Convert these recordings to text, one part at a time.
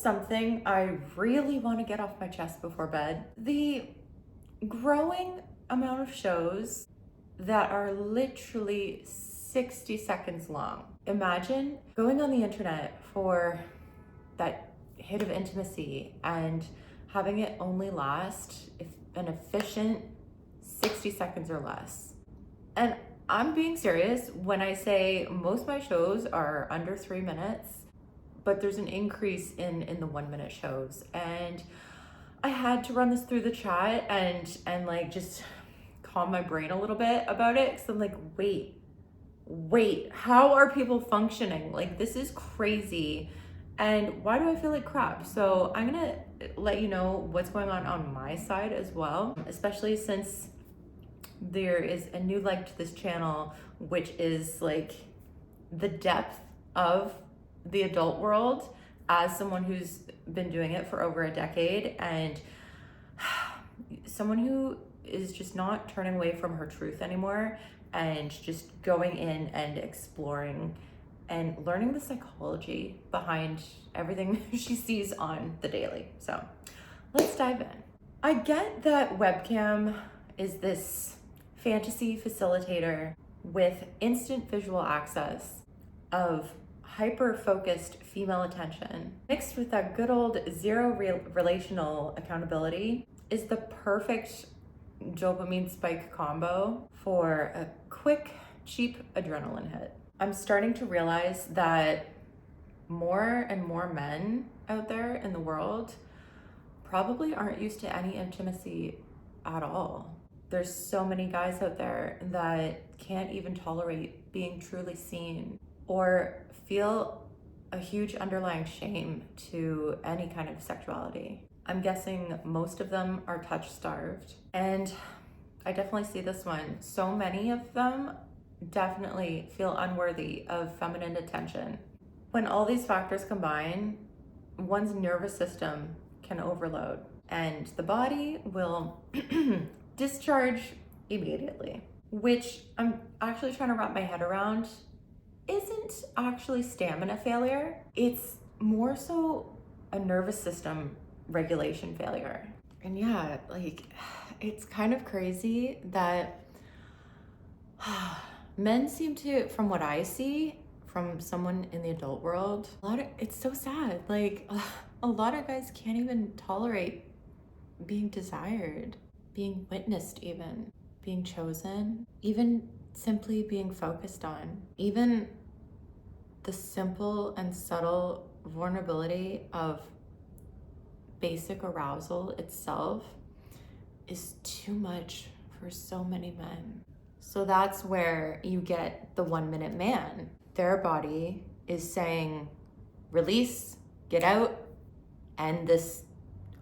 something I really want to get off my chest before bed. The growing amount of shows that are literally 60 seconds long. Imagine going on the internet for that hit of intimacy and having it only last an efficient 60 seconds or less. And I'm being serious when I say most of my shows are under 3 minutes, but there's an increase in the 1 minute shows. And I had to run this through the chat and like just calm my brain a little bit about it, because I'm like, wait, how are people functioning? Like, this is crazy. And why do I feel like crap? So I'm gonna let you know what's going on my side as well, especially since there is a new leg to this channel, which is like the depth of the adult world as someone who's been doing it for over a decade, and someone who is just not turning away from her truth anymore and just going in and exploring and learning the psychology behind everything she sees on the daily. So let's dive in. I get that webcam is this fantasy facilitator with instant visual access of hyper-focused female attention, mixed with that good old zero relational accountability, is the perfect dopamine spike combo for a quick, cheap adrenaline hit. I'm starting to realize that more and more men out there in the world probably aren't used to any intimacy at all. There's so many guys out there that can't even tolerate being truly seen or feel a huge underlying shame to any kind of sexuality. I'm guessing most of them are touch starved, and I definitely see this one. So many of them definitely feel unworthy of feminine attention. When all these factors combine, one's nervous system can overload and the body will discharge immediately, which I'm actually trying to wrap my head around isn't actually stamina failure. It's more so a nervous system regulation failure. And yeah, like, it's kind of crazy that men seem to, from what I see from someone in the adult world, it's so sad. Like, a lot of guys can't even tolerate being desired, being witnessed, even being chosen, even simply being focused on. Even the simple and subtle vulnerability of basic arousal itself is too much for so many men. So that's where you get the 1 minute man. Their body is saying, release, get out, and this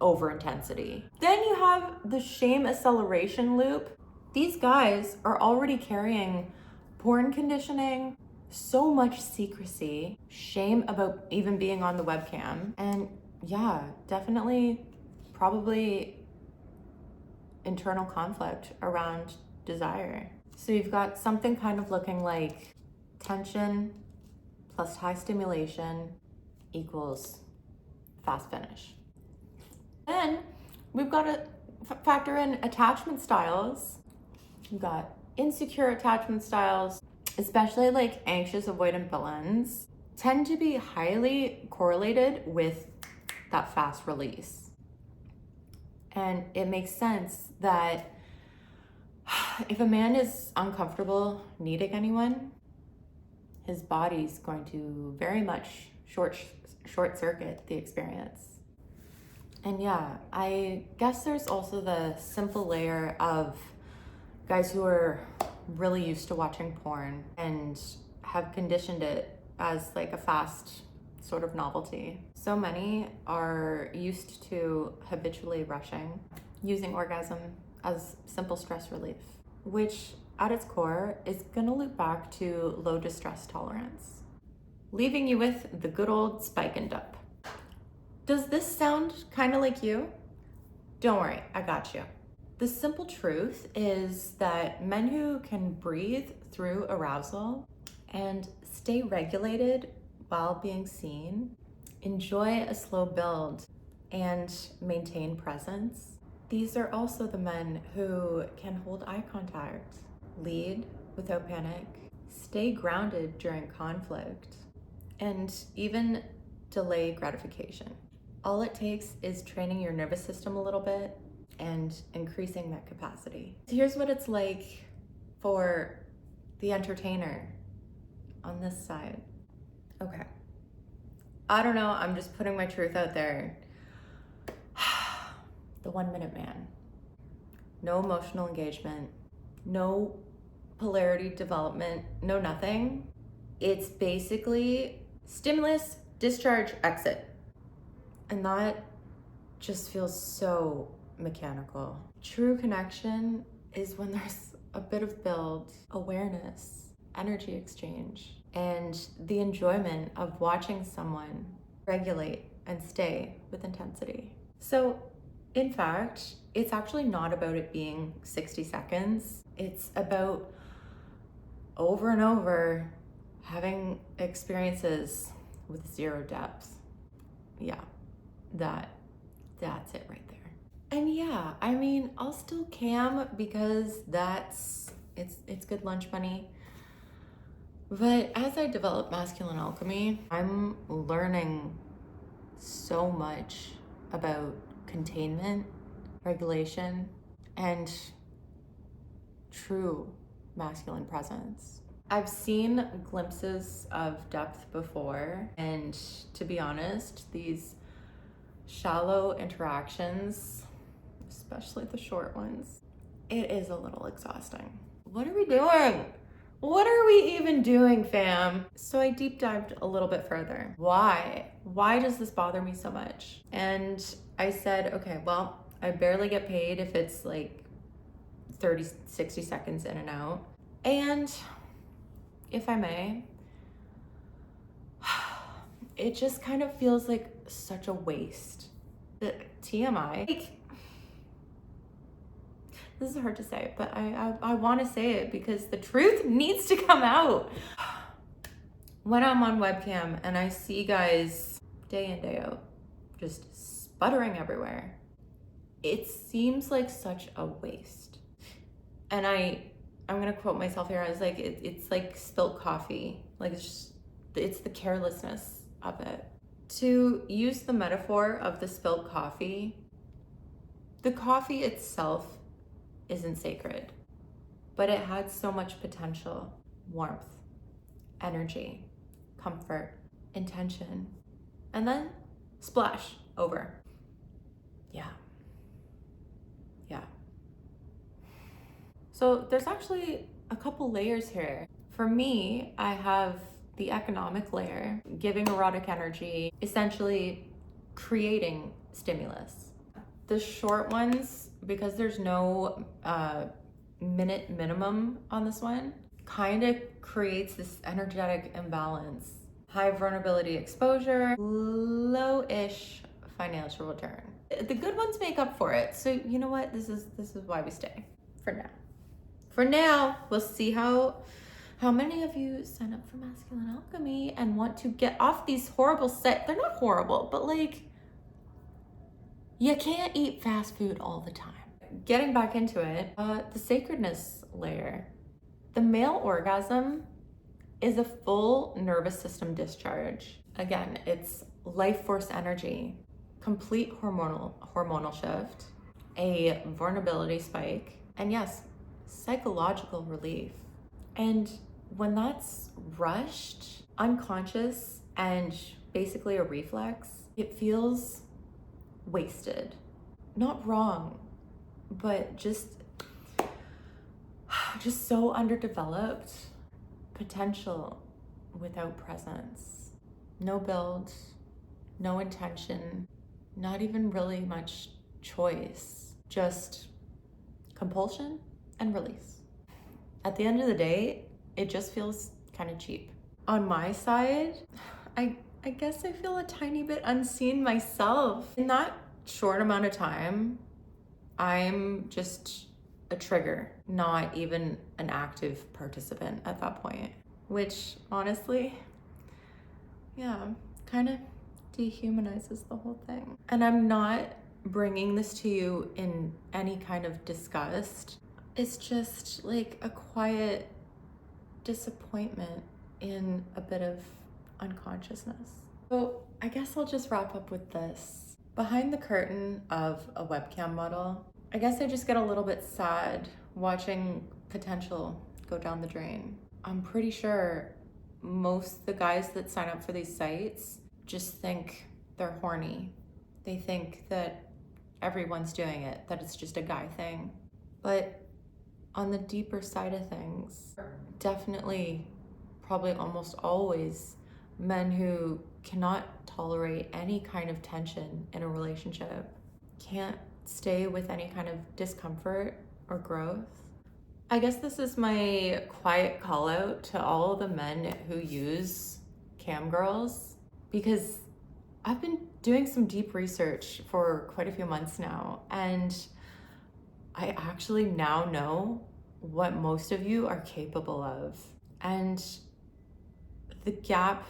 over intensity. Then you have the shame acceleration loop. These guys are already carrying porn conditioning, so much secrecy, shame about even being on the webcam, and yeah, definitely probably internal conflict around desire. So you've got something kind of looking like tension plus high stimulation equals fast finish. Then we've got to factor in attachment styles. We've got insecure attachment styles, especially like anxious avoidant blends, tend to be highly correlated with that fast release. And it makes sense that if a man is uncomfortable needing anyone, his body's going to very much short circuit the experience. And yeah, I guess there's also the simple layer of guys who are really used to watching porn and have conditioned it as like a fast sort of novelty. So many are used to habitually rushing, using orgasm as simple stress relief, which at its core is gonna loop back to low distress tolerance, leaving you with the good old spike and dump. Does this sound kind of like you? Don't worry, I got you. The simple truth is that men who can breathe through arousal and stay regulated while being seen enjoy a slow build, and maintain presence. These are also the men who can hold eye contact, lead without panic, stay grounded during conflict, and even delay gratification. All it takes is training your nervous system a little bit and increasing that capacity. Here's what it's like for the entertainer on this side. Okay. I don't know, I'm just putting my truth out there. The 1 minute man. No emotional engagement, no polarity development, no nothing. It's basically stimulus, discharge, exit. And that just feels so mechanical. True connection is when there's a bit of build, awareness, energy exchange, and the enjoyment of watching someone regulate and stay with intensity. So, in fact, it's actually not about it being 60 seconds. It's about over and over having experiences with zero depth. Yeah, that's it right there. And yeah, I mean, I'll still cam because it's good lunch money. But as I develop masculine alchemy, I'm learning so much about containment, regulation, and true masculine presence. I've seen glimpses of depth before, and to be honest, these shallow interactions, especially the short ones, it is a little exhausting. What are we doing? What are we even doing, fam? So I deep dived a little bit further. Why? Why does this bother me so much? And I said, okay, well, I barely get paid if it's like 30, 60 seconds in and out. And if I may, it just kind of feels like such a waste. The TMI, like, this is hard to say, but I want to say it because the truth needs to come out. When I'm on webcam and I see guys day in, day out, just sputtering everywhere, it seems like such a waste. And I'm gonna quote myself here. I was like, it's like spilt coffee. Like it's the carelessness of it. To use the metaphor of the spilt coffee, the coffee itself isn't sacred, but it had so much potential, warmth, energy, comfort, intention, and then splash over. Yeah. So there's actually a couple layers here. For me, I have the economic layer, giving erotic energy, essentially creating stimulus. The short ones, because there's no minute minimum on this one, kind of creates this energetic imbalance. High vulnerability exposure, low-ish financial return. The good ones make up for it. So you know what? This is why we stay for now. For now, we'll see how many of you sign up for Masculine Alchemy and want to get off these horrible they're not horrible, but like, you can't eat fast food all the time. Getting back into it, the sacredness layer. The male orgasm is a full nervous system discharge. Again, it's life force energy, complete hormonal shift, a vulnerability spike, and yes, psychological relief. And when that's rushed, unconscious, and basically a reflex, it feels wasted. Not wrong, but just so underdeveloped. Potential without presence. No build, no intention, not even really much choice. Just compulsion and release. At the end of the day, it just feels kind of cheap. On my side, I guess I feel a tiny bit unseen myself. In that short amount of time, I'm just a trigger, not even an active participant at that point. Which honestly, yeah, kind of dehumanizes the whole thing. And I'm not bringing this to you in any kind of disgust. It's just like a quiet disappointment in a bit of unconsciousness. So I guess I'll just wrap up with this. Behind the curtain of a webcam model, I guess I just get a little bit sad watching potential go down the drain. I'm pretty sure most of the guys that sign up for these sites just think they're horny. They think that everyone's doing it, that it's just a guy thing. But on the deeper side of things, definitely, probably almost always, men who cannot tolerate any kind of tension in a relationship, can't stay with any kind of discomfort or growth. I guess this is my quiet call out to all the men who use cam girls, because I've been doing some deep research for quite a few months now, and I actually now know what most of you are capable of. And the gap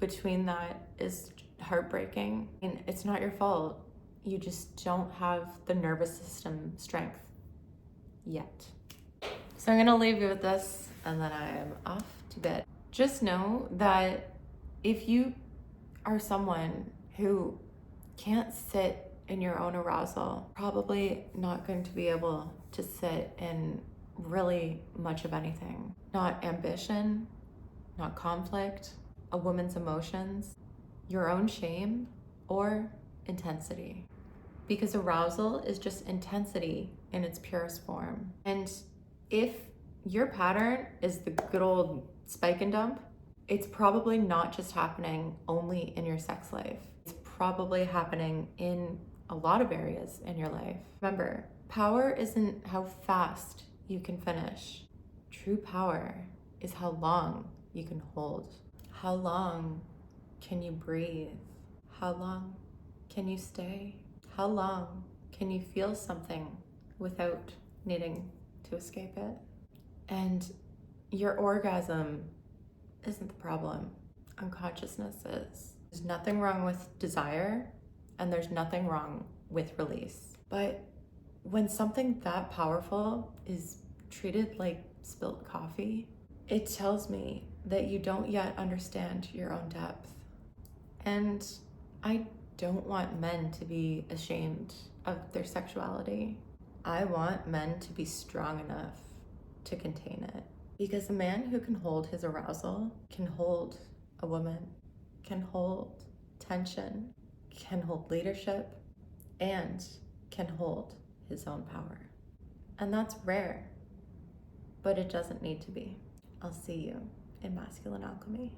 between that is heartbreaking. And it's not your fault. You just don't have the nervous system strength yet. So I'm gonna leave you with this, and then I am off to bed. Just know that if you are someone who can't sit in your own arousal, probably not going to be able to sit in really much of anything. Not ambition, not conflict, a woman's emotions, your own shame, or intensity. Because arousal is just intensity in its purest form. And if your pattern is the good old spike and dump, it's probably not just happening only in your sex life. It's probably happening in a lot of areas in your life. Remember, power isn't how fast you can finish. True power is how long you can hold. How long can you breathe? How long can you stay? How long can you feel something without needing to escape it? And your orgasm isn't the problem. Unconsciousness is. There's nothing wrong with desire, and there's nothing wrong with release. But when something that powerful is treated like spilt coffee, it tells me that you don't yet understand your own depth. And I don't want men to be ashamed of their sexuality. I want men to be strong enough to contain it. Because a man who can hold his arousal can hold a woman, can hold tension, can hold leadership, and can hold his own power. And that's rare, but it doesn't need to be. I'll see you in Masculine Alchemy.